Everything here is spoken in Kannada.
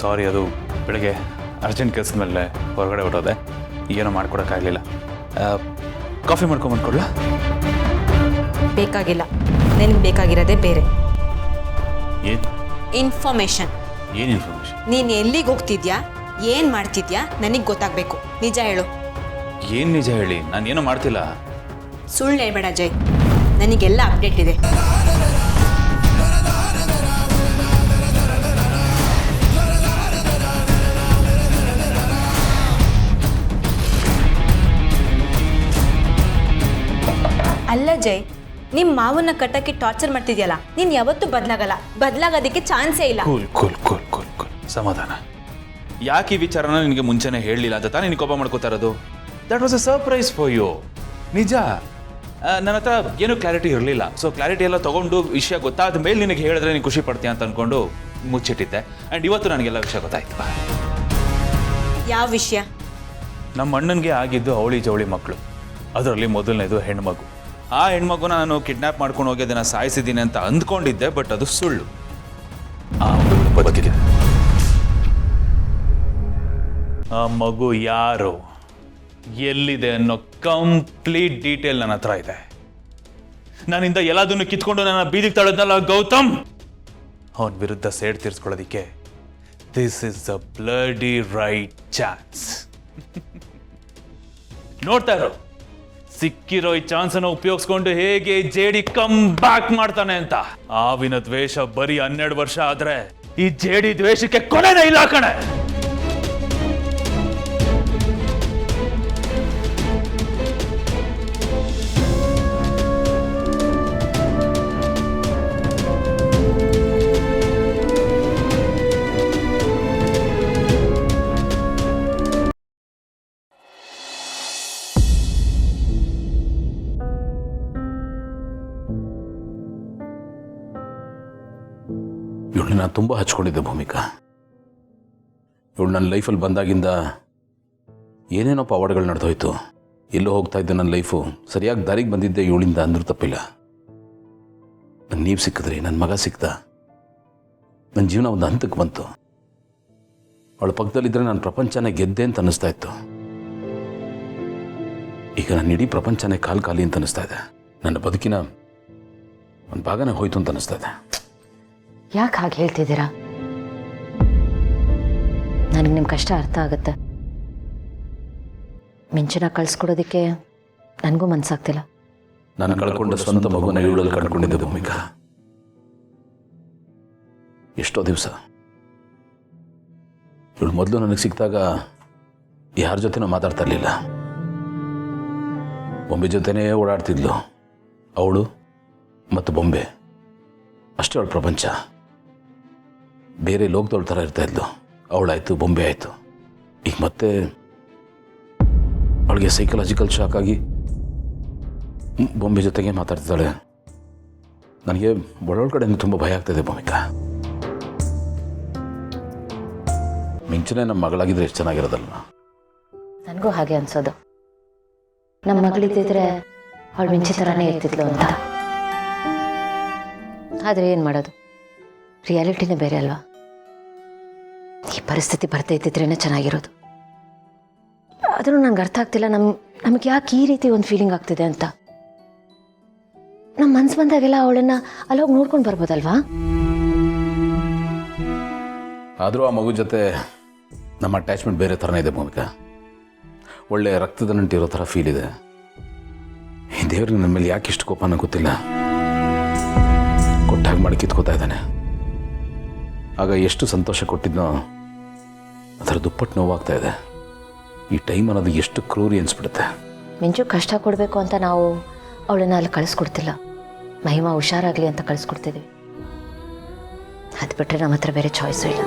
ಸಾರಿ, ಅದು ಬೆಳಗ್ಗೆ ಅರ್ಜೆಂಟ್ ಕೆಲಸದ ಮೇಲೆ ಹೊರಗಡೆ ಹೊರಟೋದೆ, ಏನೋ ಮಾಡ್ಕೊಡೋಕ್ಕಾಗಲಿಲ್ಲ. ಕಾಫಿ ಮಾಡ್ಕೊಂಬಂದ್ಕೊಡ್ಲ? ಬೇಕಾಗಿಲ್ಲ, ನಿನಗೆ ಬೇಕಾಗಿರೋದೇ ಬೇರೆ. ಏನು ಇನ್ಫಾರ್ಮೇಶನ್. ಏನು ಇನ್ಫಾರ್ಮೇಷನ್? ನೀನು ಎಲ್ಲಿಗೆ ಹೋಗ್ತಿದ್ಯಾ, ಏನು ಮಾಡ್ತಿದ್ಯಾ ನನಗೆ ಗೊತ್ತಾಗಬೇಕು. ನಿಜ ಹೇಳು. ಏನು ನಿಜ ಹೇಳಿ? ನಾನು ಏನೂ ಮಾಡ್ತಿಲ್ಲ. ಸುಳ್ಳು ಹೇಳ್ಬೇಡ ಜೈ, ನನಗೆಲ್ಲ ಅಪ್ಡೇಟ್ ಇದೆ. ಅಲ್ಲ ಜೈ, ನಿಮ್ಮ ಮಾವನ್ನ ಕಟ್ಟಕ್ಕೆ ಟಾರ್ಚರ್ ಮಾಡ್ತಿದ್ಯಲ್ಲ, ನೀನು ಯಾವತ್ತೂ ಬದಲಾಗಲ್ಲ. ಬದಲಾಗೋದಕ್ಕೆ ಚಾನ್ಸೇ ಇಲ್ಲ. Cool cool cool cool cool ಸಮಾಧಾನ. ಯಾಕೆ ಈ ವಿಚಾರನ ನಿನಗೆ ಮುಂಚೆನೇ ಹೇಳಲಿಲ್ಲ ಅಂತ ತಾನೇ ನೀನು ಕೋಪ ಮಾಡ್ಕೋತಾ ಇರೋದು? That was a surprise for you. ನಿಜ, ನನ್ನ ಹತ್ರ ಏನೂ ಕ್ಲಾರಿಟಿ ಇರಲಿಲ್ಲ. ಸೊ ಕ್ಲಾರಿಟಿ ಎಲ್ಲ ತೊಗೊಂಡು ವಿಷಯ ಗೊತ್ತಾದ ಮೇಲೆ ನಿನಗೆ ಹೇಳಿದ್ರೆ ನೀನು ಖುಷಿ ಪಡ್ತೀಯ ಅಂತ ಅಂದ್ಕೊಂಡು ಮುಚ್ಚಿಟ್ಟಿದ್ದೆ. ಆ್ಯಂಡ್ ಇವತ್ತು ನನಗೆಲ್ಲ ವಿಷಯ ಗೊತ್ತಾಯ್ತು. ಯಾವ ವಿಷಯ? ನಮ್ಮ ಅಣ್ಣನಿಗೆ ಆಗಿದ್ದು ಅವಳಿ ಜವಳಿ ಮಕ್ಕಳು, ಅದರಲ್ಲಿ ಮೊದಲನೇದು ಹೆಣ್ಮಗು. ಆ ಹೆಣ್ಮಗುನ ನಾನು ಕಿಡ್ನ್ಯಾಪ್ ಮಾಡ್ಕೊಂಡು ಹೋಗಿ ಅದನ್ನು ಸಾಯಿಸಿದ್ದೀನಿ ಅಂತ ಅಂದ್ಕೊಂಡಿದ್ದೆ, ಬಟ್ ಅದು ಸುಳ್ಳು. ಆ ಮಗು ಬದುಕಿದೆ. ಆ ಮಗು ಯಾರು, ಎಲ್ಲಿದೆ ಅನ್ನೋ ಕಂಪ್ಲೀಟ್ ಡೀಟೇಲ್ ನನ್ನ ಹತ್ರ ಇದೆ. ನಾನಿಂದ ಎಲ್ಲದನ್ನು ಕಿತ್ಕೊಂಡು ನನ್ನ ಬೀದಿಗೆ ತಳದ್ನಲ್ಲ ಗೌತಮ್, ಅವನ ವಿರುದ್ಧ ಸೇಡ್ ತೀರಿಸ್ಕೊಳ್ಳೋದಿಕ್ಕೆ this is the bloody right chance. ನೋಡ್ತಾ ಇರೋ, ಸಿಕ್ಕಿರೋ ಈ ಚಾನ್ಸನ್ನು ಉಪಯೋಗಿಸ್ಕೊಂಡು ಹೇಗೆ ಜೇಡಿ ಕಮ್ ಬ್ಯಾಕ್ ಮಾಡ್ತಾನೆ ಅಂತ. ಆವಿನ ದ್ವೇಷ ಬರೀ 12 ವರ್ಷ ಆದ್ರೆ ಈ ಜೇಡಿ ದ್ವೇಷಕ್ಕೆ ಕೊನೆನೇ ಇಲ್ಲ ಕಣೆ. ಇವಳನ್ನ ನಾನು ತುಂಬ ಹಚ್ಕೊಂಡಿದ್ದೆ ಭೂಮಿಕಾ. ಇವಳು ನನ್ನ ಲೈಫಲ್ಲಿ ಬಂದಾಗಿಂದ ಏನೇನೋ ಪವಾಡಗಳು ನಡೆದೋಯ್ತು. ಎಲ್ಲೋ ಹೋಗ್ತಾ ಇದ್ದೆ, ನನ್ನ ಲೈಫು ಸರಿಯಾಗಿ ದಾರಿಗೆ ಬಂದಿದ್ದೆ ಇವಳಿಂದ ಅಂದ್ರೂ ತಪ್ಪಿಲ್ಲ. ನನ್ನ ನೀವು ಸಿಕ್ಕಿದ್ರಿ, ನನ್ನ ಮಗ ಸಿಕ್ತ, ನನ್ನ ಜೀವನ ಒಂದು ಹಂತಕ್ಕೆ ಬಂತು. ಅವಳ ಪಕ್ಕದಲ್ಲಿದ್ದರೆ ನಾನು ಪ್ರಪಂಚನೇ ಗೆದ್ದೆ ಅಂತ ಅನ್ನಿಸ್ತಾ ಇತ್ತು. ಈಗ ನನ್ನ ಇಡೀ ಪ್ರಪಂಚನೇ ಖಾಲಿ ಅಂತ ಅನ್ನಿಸ್ತಾ ಇದೆ. ನನ್ನ ಬದುಕಿನ ಒಂದು ಭಾಗನೇ ಹೋಯ್ತು ಅಂತ ಅನ್ನಿಸ್ತಾ ಇದೆ. ಯಾಕೆ ಹಾಗೆ ಹೇಳ್ತಿದ್ದೀರಾ? ನನಗೆ ನಿಮ್ಮ ಕಷ್ಟ ಅರ್ಥ ಆಗುತ್ತೆ. ಮಿಂಚನ ಕಳಿಸ್ಕೊಡೋದಕ್ಕೆ ನನಗೂ ಮನಸ್ಸಾಗ್ತಿಲ್ಲ. ನಾನು ಕಳ್ಕೊಂಡ ಸ್ವಂತ ಮಗುನ ಇವಳಲ್ಲಿ ಕಳ್ಕೊಂಡಿದ್ದೆ ಭೂಮಿಕಾ. ಎಷ್ಟೋ ದಿವಸ ಇವಳು ಮೊದಲು ನನಗೆ ಸಿಕ್ಕಿದಾಗ ಯಾರ ಜೊತೆನೂ ಮಾತಾಡ್ತಾ ಇರಲಿಲ್ಲ. ಬೊಂಬೆ ಜೊತೆನೇ ಓಡಾಡ್ತಿದ್ಲು. ಅವಳು ಮತ್ತು ಬೊಂಬೆ ಅಷ್ಟೇ ಅವಳ ಪ್ರಪಂಚ. ಬೇರೆ ಲೋಕದವಳ ಥರ ಇರ್ತಾ ಇದ್ಲು. ಅವಳಾಯಿತು, ಬೊಂಬೆ ಆಯಿತು. ಈಗ ಮತ್ತೆ ಅವಳಿಗೆ ಸೈಕಲಾಜಿಕಲ್ ಶಾಕ್ ಆಗಿ ಬೊಂಬೆ ಜೊತೆಗೆ ಮಾತಾಡ್ತಿದ್ದಾಳೆ. ನನಗೆ ಒಳಗಡೆಯಿಂದ ತುಂಬ ಭಯ ಆಗ್ತಾಯಿದೆ ಭೂಮಿಕಾ. ಮಿಂಚನೆ ನಮ್ಮ ಮಗಳಾಗಿದ್ರೆ ಎಷ್ಟು ಚೆನ್ನಾಗಿರೋದಲ್ವ? ನನಗೂ ಹಾಗೆ ಅನ್ಸೋದು. ನಮ್ಮ ಮಗಳಿದ್ದಿದ್ರೆ ಅವಳು ಮಿಂಚೆ ಥರನೇ ಇರ್ತಿದ್ಲು ಅಂತ. ಆದರೆ ಏನು ಮಾಡೋದು, ರಿಯಾಲಿಟಿನೇ ಬೇರೆ ಅಲ್ವಾ? ಈ ಪರಿಸ್ಥಿತಿ ಬರ್ತಾ ಇದ್ದಿದ್ರೇ ಚೆನ್ನಾಗಿರೋದು. ಆದರೂ ನಂಗೆ ಅರ್ಥ ಆಗ್ತಿಲ್ಲ, ನಮಗೆ ಯಾಕೆ ಈ ರೀತಿ ಒಂದು ಫೀಲಿಂಗ್ ಆಗ್ತಿದೆ ಅಂತ. ನಮ್ಮ ಮನ್ಸು ಬಂದಾಗೆಲ್ಲ ಅವಳನ್ನು ಅಲ್ಲೋಗಿ ನೋಡ್ಕೊಂಡು ಬರ್ಬೋದಲ್ವಾ? ಆದರೂ ಆ ಮಗು ಜೊತೆ ನಮ್ಮ ಅಟ್ಯಾಚ್ಮೆಂಟ್ ಬೇರೆ ಥರನೇ ಇದೆ ಭೂಮಿಕಾ. ಒಳ್ಳೆ ರಕ್ತದ ನಂಟಿರೋ ಥರ ಫೀಲ್ ಇದೆ. ಈ ದೇವ್ರಿಗೆ ನನ್ನ ಮೇಲೆ ಯಾಕೆ ಇಷ್ಟು ಕೋಪ ಅನ್ನೋ ಗೊತ್ತಿಲ್ಲ. ಕೊಟ್ಟಾಗಿ ಮಾಡಿ ಕಿತ್ಕೋತಾ ಇದ್ದಾನೆ. ಆಗ ಎಷ್ಟು ಸಂತೋಷ ಕೊಟ್ಟಿದ್ನೋ ಅದರ ದುಪ್ಪಟ್ಟು ನೋವಾಗ್ತಾ ಇದೆ. ಈ ಟೈಮ್ ಅನ್ನೋದು ಎಷ್ಟು ಕ್ರೂರಿ ಅನಿಸ್ಬಿಡುತ್ತೆ. ಮಿಂಚು ಕಷ್ಟ ಕೊಡಬೇಕು ಅಂತ ನಾವು ಅವಳನ್ನ ಅಲ್ಲಿ ಕಳಿಸ್ಕೊಡ್ತಿಲ್ಲ. ಮಹಿಮಾ ಹುಷಾರಾಗಲಿ ಅಂತ ಕಳಿಸ್ಕೊಡ್ತಿದ್ದೀವಿ. ಅದು ಬಿಟ್ಟರೆ ನಮ್ಮ ಹತ್ರ ಬೇರೆ ಚಾಯ್ಸು ಇಲ್ಲ.